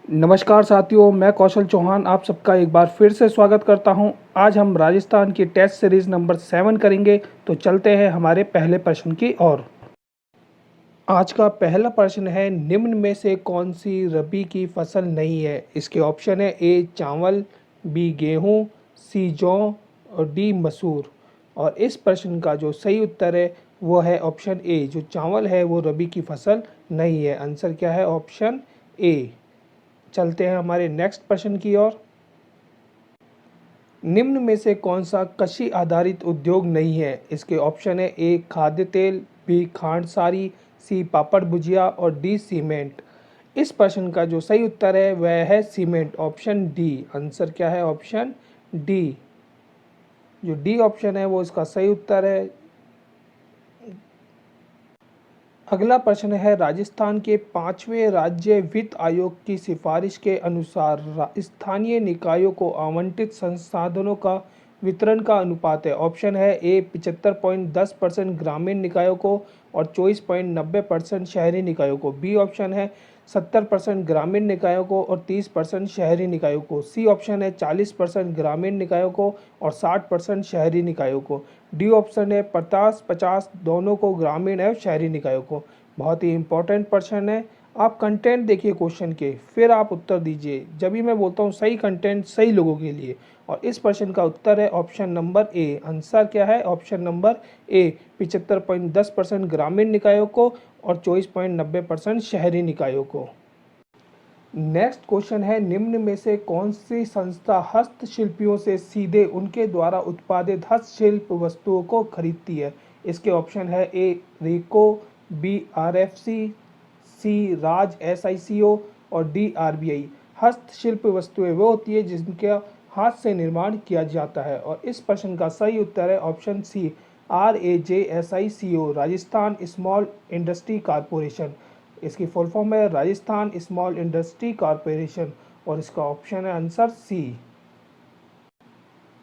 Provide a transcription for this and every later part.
नमस्कार साथियों, मैं कौशल चौहान आप सबका एक बार फिर से स्वागत करता हूं। आज हम राजस्थान की टेस्ट सीरीज नंबर 7 करेंगे। तो चलते हैं हमारे पहले प्रश्न की ओर। आज का पहला प्रश्न है, निम्न में से कौन सी रबी की फसल नहीं है। इसके ऑप्शन है ए चावल, बी गेहूं, सी जौ और डी मसूर। और इस प्रश्न का जो सही उत्तर है वो है ऑप्शन ए, जो चावल है वो रबी की फसल नहीं है। आंसर क्या है? Option A. चलते हैं हमारे नेक्स्ट प्रश्न की ओर। निम्न में से कौन सा कृषि आधारित उद्योग नहीं है। इसके ऑप्शन है ए खाद्य तेल, बी खांड सारी, सी पापड़ भुजिया और डी सीमेंट। इस प्रश्न का जो सही उत्तर है वह है सीमेंट, ऑप्शन डी। आंसर क्या है? Option D. जो डी ऑप्शन है वो इसका सही उत्तर है। अगला प्रश्न है, राजस्थान के 5वें राज्य वित्त आयोग की सिफारिश के अनुसार स्थानीय निकायों को आवंटित संसाधनों का वितरण का अनुपात है। ऑप्शन है ए 75.10% ग्रामीण निकायों को और 24.90% शहरी निकायों को। बी ऑप्शन है 70% ग्रामीण निकायों को और 30% शहरी निकायों को। सी ऑप्शन है 40% ग्रामीण निकायों को और 60% शहरी निकायों को। डी ऑप्शन है 50-50 दोनों को, ग्रामीण एवं शहरी निकायों को। बहुत ही इंपॉर्टेंट प्रश्न है। आप कंटेंट देखिए क्वेश्चन के, फिर आप उत्तर दीजिए। जब भी मैं बोलता हूँ सही कंटेंट सही लोगों के लिए। और इस प्रश्न का उत्तर है ऑप्शन नंबर ए। आंसर क्या है? ऑप्शन नंबर ए 75.10% ग्रामीण निकायों को और 24.90% शहरी निकायों को। नेक्स्ट क्वेश्चन है, निम्न में से कौन सी संस्था हस्तशिल्पियों से सीधे उनके द्वारा उत्पादित हस्तशिल्प वस्तुओं को खरीदती है। इसके ऑप्शन है ए रेको, बी आरएफसी, सी राज एसआईसीओ और डी आरबीआई। हस्तशिल्प वस्तुएं वो होती है जिनका हाथ से निर्माण किया जाता है। और इस प्रश्न का सही उत्तर है option C RAJSICO, Rajasthan small industry corporation. इसकी फुल फॉर्म है राजस्थान स्मॉल इंडस्ट्री कॉरपोरेशन। और इसका ऑप्शन है आंसर सी।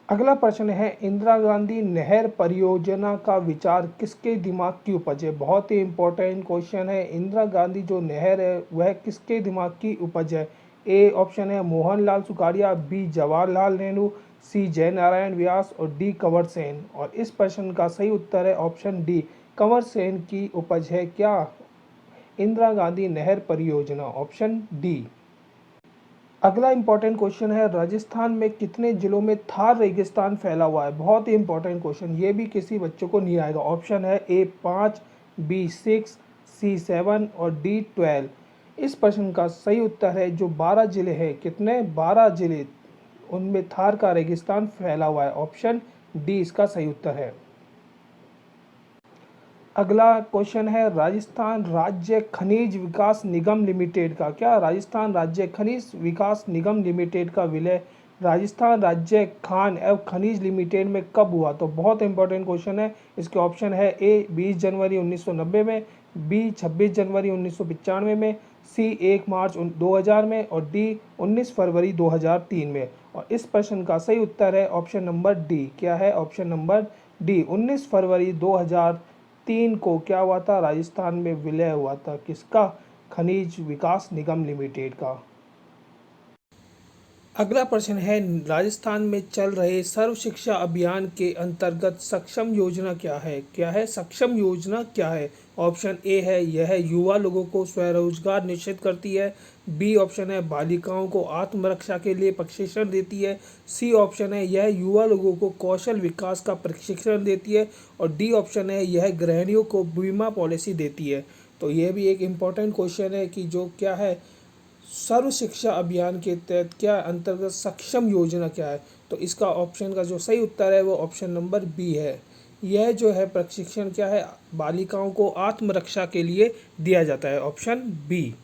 अगला प्रश्न है, इंदिरा गांधी नहर परियोजना का विचार किसके दिमाग की उपज है। बहुत ही इंपॉर्टेंट क्वेश्चन है। इंदिरा गांधी जो नहर है वह किसके दिमाग की उपज है। ए ऑप्शन है मोहनलाल सुखाड़िया, बी जवाहरलाल नेहरू, सी जयनारायण व्यास और डी कंवर सेन। और इस प्रश्न का सही उत्तर है ऑप्शन डी, कंवर सेन की उपज है क्या इंदिरा गांधी नहर परियोजना, ऑप्शन डी। अगला इंपॉर्टेंट क्वेश्चन है, राजस्थान में कितने जिलों में थार रेगिस्तान फैला हुआ है। बहुत ही इंपॉर्टेंट क्वेश्चन, ये भी किसी बच्चों को नहीं आएगा। ऑप्शन है ए 5, बी 6, सी 7 और डी 12। इस प्रश्न का सही उत्तर है जो 12 जिले हैं, कितने 12 जिले, उनमें थार का रेगिस्तान फैला हुआ है। ऑप्शन डी इसका सही उत्तर है। अगला क्वेश्चन है, राजस्थान राज्य खनिज विकास निगम लिमिटेड का क्या राजस्थान राज्य खनिज विकास निगम लिमिटेड का विलय राजस्थान राज्य खान एवं खनिज लिमिटेड में कब हुआ। तो बहुत इंपॉर्टेंट क्वेश्चन है। इसके ऑप्शन है ए 20 जनवरी 1990 में, बी 26 जनवरी 1995 में, सी 1 मार्च 2000 में और डी 19 फरवरी 2003 में। और इस प्रश्न का सही उत्तर है ऑप्शन नंबर डी। क्या है? ऑप्शन नंबर डी 19 फरवरी 2003 को क्या हुआ था? राजस्थान में विलय हुआ था। किसका? खनिज विकास निगम लिमिटेड का। अगला प्रश्न है, राजस्थान में चल रहे सर्व शिक्षा अभियान के अंतर्गत सक्षम योजना क्या है। क्या है सक्षम योजना? क्या है? ऑप्शन ए है यह युवा लोगों को स्वरोजगार निश्चित करती है। बी ऑप्शन है बालिकाओं को आत्मरक्षा के लिए प्रशिक्षण देती है। सी ऑप्शन है यह युवा लोगों को कौशल विकास का प्रशिक्षण देती है। और डी ऑप्शन है यह गृहिणियों को बीमा पॉलिसी देती है। तो यह भी एक इम्पॉर्टेंट क्वेश्चन है कि जो क्या है सर्व शिक्षा अभियान के तहत क्या अंतर्गत सक्षम योजना क्या है। तो इसका ऑप्शन का जो सही उत्तर है वो ऑप्शन नंबर बी है। यह जो है प्रशिक्षण क्या है, बालिकाओं को आत्मरक्षा के लिए दिया जाता है। Option B.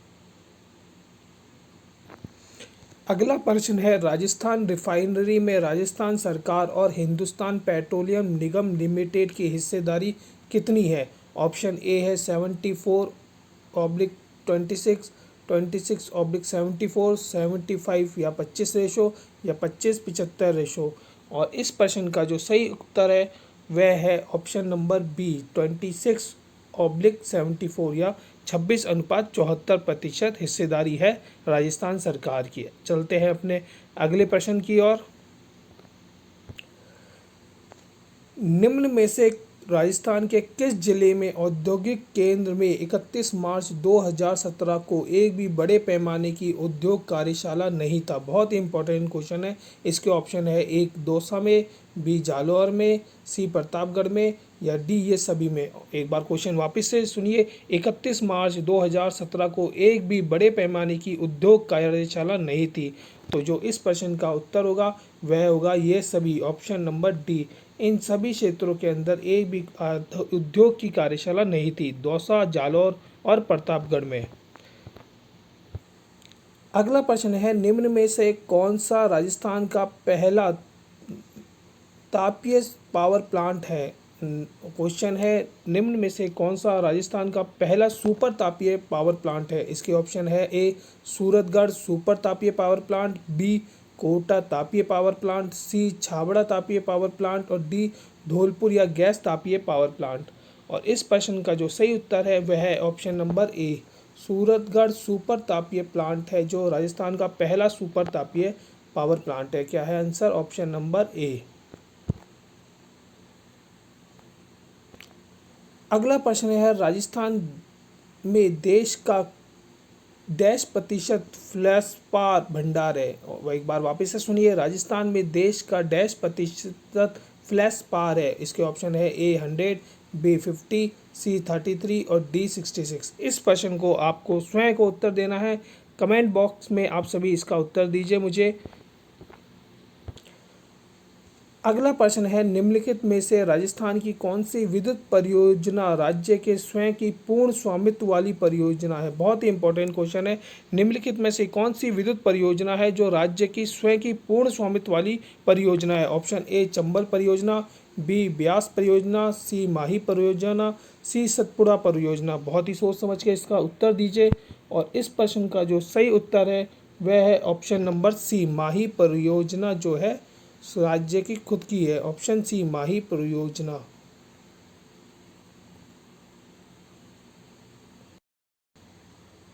अगला प्रश्न है, राजस्थान रिफाइनरी में राजस्थान सरकार और हिंदुस्तान पेट्रोलियम निगम लिमिटेड की हिस्सेदारी कितनी है। ऑप्शन ए है 74/26, 26/74, 75 या 25 रेशो या 25-75 रेशो। और इस प्रश्न का जो सही उत्तर है वह है ऑप्शन नंबर बी 26/74 या 26.74% हिस्सेदारी है राजस्थान सरकार की। चलते हैं अपने अगले प्रश्न की ओर। निम्न में से राजस्थान के किस जिले में औद्योगिक केंद्र में 31 मार्च 2017 को एक भी बड़े पैमाने की उद्योग कार्यशाला नहीं था? बहुत ही इंपॉर्टेंट क्वेश्चन है। इसके ऑप्शन है एक दौसा में, बी जालौर में, सी प्रतापगढ़ में या डी ये सभी में। एक बार क्वेश्चन वापस से सुनिए। 31 मार्च 2017 को एक भी बड़े पैमाने की उद्योग कार्यशाला नहीं थी। तो जो इस प्रश्न का उत्तर होगा वह होगा ये सभी, ऑप्शन नंबर डी। इन सभी क्षेत्रों के अंदर एक भी उद्योग की कार्यशाला नहीं थी, दौसा, जालौर और प्रतापगढ़ में। अगला प्रश्न है, निम्न में से कौन सा राजस्थान का पहला तापीय पावर प्लांट है? क्वेश्चन है, निम्न में से कौन सा राजस्थान का पहला सुपर तापीय पावर प्लांट है? इसके ऑप्शन है ए सूरतगढ़ सुपर तापीय पावर प्लांट, बी कोटा तापीय पावर प्लांट, सी छाबड़ा तापीय पावर प्लांट और डी धौलपुर या गैस तापीय पावर प्लांट। और इस प्रश्न का जो सही उत्तर है वह है option number A, Suratgarh super तापीय प्लांट है जो राजस्थान का पहला सुपर तापीय पावर प्लांट है। क्या है आंसर? Option number A. अगला प्रश्न है, राजस्थान में देश का डैश प्रतिशत फ्लैशपार भंडार है? और एक बार वापस से सुनिए। राजस्थान में देश का डैश प्रतिशत फ्लैशपार है? इसके ऑप्शन है ए 100, बी 50, सी 33 और डी 66। इस प्रश्न को आपको स्वयं को उत्तर देना है। कमेंट बॉक्स में आप सभी इसका उत्तर दीजिए मुझे। अगला प्रश्न है, निम्नलिखित में से राजस्थान की कौन सी विद्युत परियोजना राज्य के स्वयं की पूर्ण स्वामित्व वाली परियोजना है? बहुत ही इंपॉर्टेंट क्वेश्चन है। निम्नलिखित में से कौन सी विद्युत परियोजना है जो राज्य की स्वयं की पूर्ण स्वामित्व वाली परियोजना है? ऑप्शन ए चंबल परियोजना, बी ब्यास परियोजना, सी माही परियोजना, सी सतपुड़ा परियोजना। बहुत ही सोच समझ के इसका उत्तर दीजिए। और इस प्रश्न का जो सही उत्तर है वह है ऑप्शन नंबर सी, माही परियोजना जो है राज्य की खुद की है। ऑप्शन सी माही परियोजना।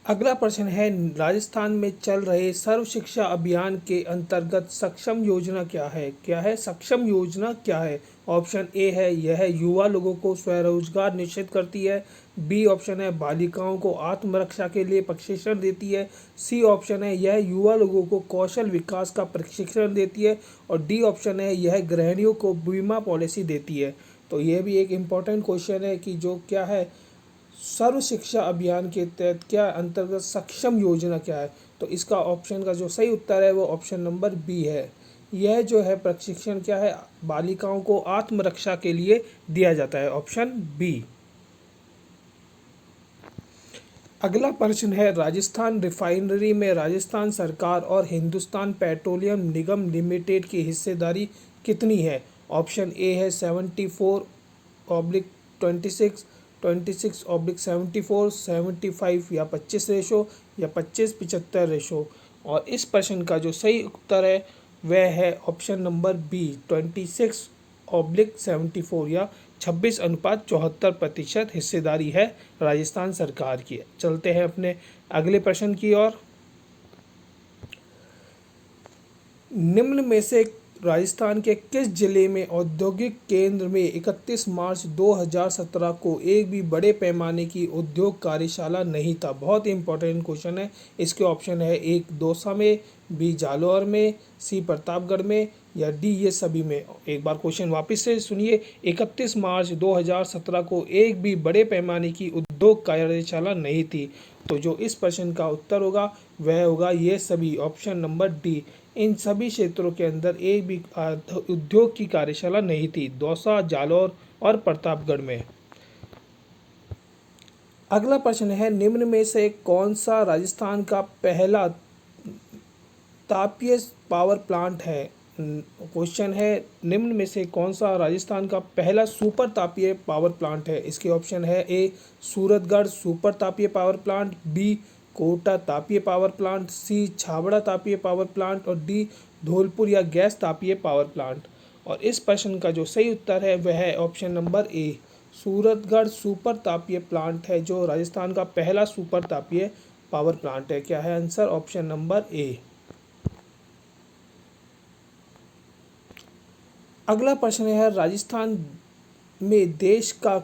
अगला प्रश्न है, राजस्थान में चल रहे सर्व शिक्षा अभियान के अंतर्गत सक्षम योजना क्या है? क्या है सक्षम योजना क्या है? ऑप्शन ए है यह युवा लोगों को स्वरोजगार निश्चित करती है, बी ऑप्शन है बालिकाओं को आत्मरक्षा के लिए प्रशिक्षण देती है, सी ऑप्शन है यह युवा लोगों को कौशल विकास का प्रशिक्षण देती है और डी ऑप्शन है यह गृहिणियों को बीमा पॉलिसी देती है। तो यह भी एक इम्पॉर्टेंट क्वेश्चन है कि जो क्या है सर्व शिक्षा अभियान के तहत क्या अंतर्गत सक्षम योजना क्या है? तो इसका ऑप्शन का जो सही उत्तर है वो ऑप्शन नंबर बी है। यह जो है प्रशिक्षण क्या है बालिकाओं को आत्मरक्षा के लिए दिया जाता है। Option B. अगला प्रश्न है, राजस्थान रिफाइनरी में राजस्थान सरकार और हिंदुस्तान पेट्रोलियम निगम लिमिटेड की हिस्सेदारी कितनी है? ऑप्शन ए है 74/26, 26/74, 75 या 25 रेशो या 25-75 रेशो। और इस प्रश्न का जो सही उत्तर है वह है ऑप्शन नंबर बी 26/74 या 26.74% हिस्सेदारी है राजस्थान सरकार की। चलते हैं अपने अगले प्रश्न की ओर। निम्न में से राजस्थान के किस जिले में औद्योगिक केंद्र में 31 मार्च 2017 को एक भी बड़े पैमाने की उद्योग कार्यशाला नहीं था? बहुत ही इंपॉर्टेंट क्वेश्चन है। इसके ऑप्शन है एक दौसा में, बी जालौर में, सी प्रतापगढ़ में या डी ये सभी में। एक बार क्वेश्चन वापस से सुनिए। 31 मार्च 2017 को एक भी बड़े पैमाने की उद्योग कार्यशाला नहीं थी। तो जो इस प्रश्न का उत्तर होगा वह होगा ये सभी, ऑप्शन नंबर डी। इन सभी क्षेत्रों के अंदर एक भी उद्योग की कार्यशाला नहीं थी, दौसा, जालौर और प्रतापगढ़ में। अगला प्रश्न है, निम्न में से कौन सा राजस्थान का पहला तापीय पावर प्लांट है? क्वेश्चन है, निम्न में से कौन सा राजस्थान का पहला सुपर तापीय पावर प्लांट है? इसके ऑप्शन है ए सूरतगढ़ सुपर तापीय पावर प्लांट, बी कोटा तापीय पावर प्लांट, सी छाबड़ा तापीय पावर प्लांट और डी धौलपुर या गैस तापीय पावर प्लांट। और इस प्रश्न का जो सही उत्तर है वह है option number A Suratgarh super तापीय प्लांट है जो राजस्थान का पहला सुपर तापीय पावर प्लांट है। क्या है आंसर? Option number A. अगला प्रश्न है राजस्थान में देश का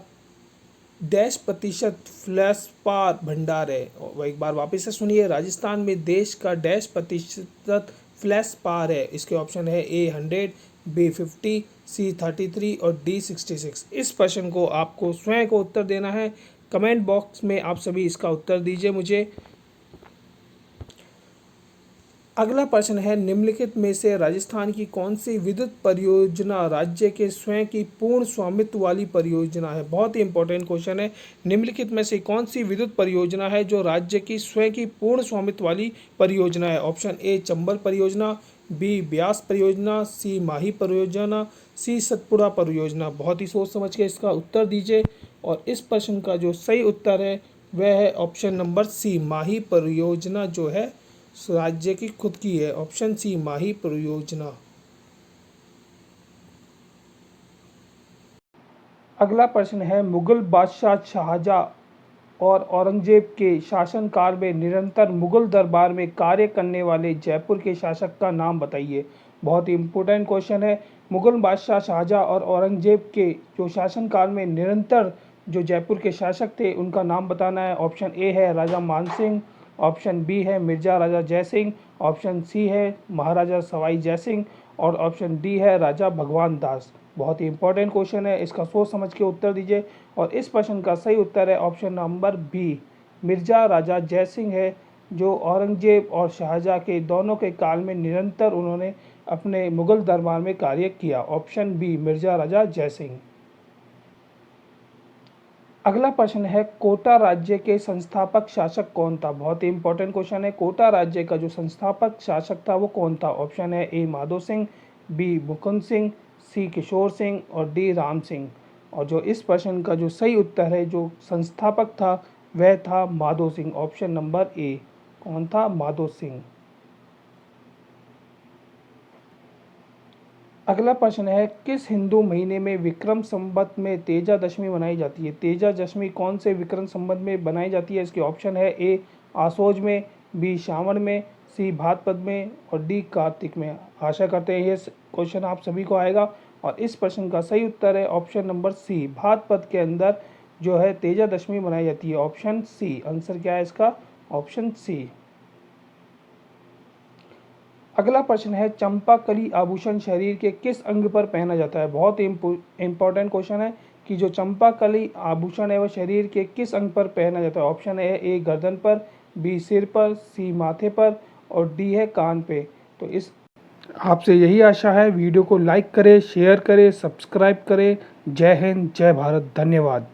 डैश प्रतिशत फ्लेशपार भंडार है। और एक बार वापस से सुनिए, राजस्थान में देश का डैश प्रतिशत फ्लेशपार है। इसके ऑप्शन है ए 100, बी 50, सी 33 और डी 66। इस प्रश्न को आपको स्वयं को उत्तर देना है। कमेंट बॉक्स में आप सभी इसका उत्तर दीजिए मुझे। अगला प्रश्न है निम्नलिखित में से राजस्थान की कौन सी विद्युत परियोजना राज्य के स्वयं की पूर्ण स्वामित्व वाली परियोजना है। बहुत ही इंपॉर्टेंट क्वेश्चन है। निम्नलिखित में से कौन सी विद्युत परियोजना है जो राज्य की स्वयं की पूर्ण स्वामित्व वाली परियोजना है। ऑप्शन ए चंबल परियोजना, बी ब्यास परियोजना, सी माही परियोजना, सी सतपुड़ा परियोजना। बहुत ही सोच समझ के इसका उत्तर दीजिए। और इस प्रश्न का जो सही उत्तर है वह है ऑप्शन नंबर सी, माही परियोजना जो है राज्य की खुद की है। ऑप्शन सी माही परियोजना। अगला प्रश्न है मुगल बादशाह शाहजहां और औरंगजेब के शासनकाल में निरंतर मुगल दरबार में कार्य करने वाले जयपुर के शासक का नाम बताइए। बहुत ही इम्पोर्टेंट क्वेश्चन है। मुगल बादशाह शाहजहां और औरंगजेब के जो शासनकाल में निरंतर जो जयपुर के शासक थे उनका नाम बताना है। ऑप्शन ए है राजा मानसिंह, ऑप्शन बी है मिर्जा राजा जयसिंह, ऑप्शन सी है महाराजा सवाई जयसिंह और ऑप्शन डी है राजा भगवान दास। बहुत ही इंपॉर्टेंट क्वेश्चन है, इसका सोच समझ के उत्तर दीजिए। और इस प्रश्न का सही उत्तर है ऑप्शन नंबर बी, मिर्जा राजा जयसिंह है, जो औरंगजेब और शाहजहां के दोनों के काल में निरंतर उन्होंने अपने मुगल दरबार में कार्य किया। ऑप्शन बी मिर्जा राजा जयसिंह। अगला प्रश्न है कोटा राज्य के संस्थापक शासक कौन था। बहुत ही इंपॉर्टेंट क्वेश्चन है। कोटा राज्य का जो संस्थापक शासक था वो कौन था। ऑप्शन है ए माधो सिंह, बी मुकुंद सिंह, सी किशोर सिंह और डी राम सिंह। और जो इस प्रश्न का जो सही उत्तर है, जो संस्थापक था वह था Madho Singh. Option number A. कौन था? माधो सिंह। अगला प्रश्न है किस हिंदू महीने में विक्रम संवत में तेजा दशमी मनाई जाती है। तेजा दशमी कौन से विक्रम संवत में बनाई जाती है। इसके ऑप्शन है ए आसोज में, बी श्रावण में, सी भाद्रपद में और डी कार्तिक में। आशा करते हैं ये क्वेश्चन आप सभी को आएगा। और इस प्रश्न का सही उत्तर है ऑप्शन नंबर सी, भाद्रपद के अंदर जो है तेजा दशमी मनाई जाती है। ऑप्शन सी। आंसर क्या है इसका? Option C. अगला प्रश्न है चंपाकली आभूषण शरीर के किस अंग पर पहना जाता है। बहुत ही इंपॉर्टेंट क्वेश्चन है कि जो चंपाकली आभूषण है वह शरीर के किस अंग पर पहना जाता है। ऑप्शन है ए गर्दन पर, बी सिर पर, सी माथे पर और डी है कान पे। तो इस आपसे यही आशा है, वीडियो को लाइक करें, शेयर करें, सब्सक्राइब करें। जय हिंद, जय भारत, धन्यवाद।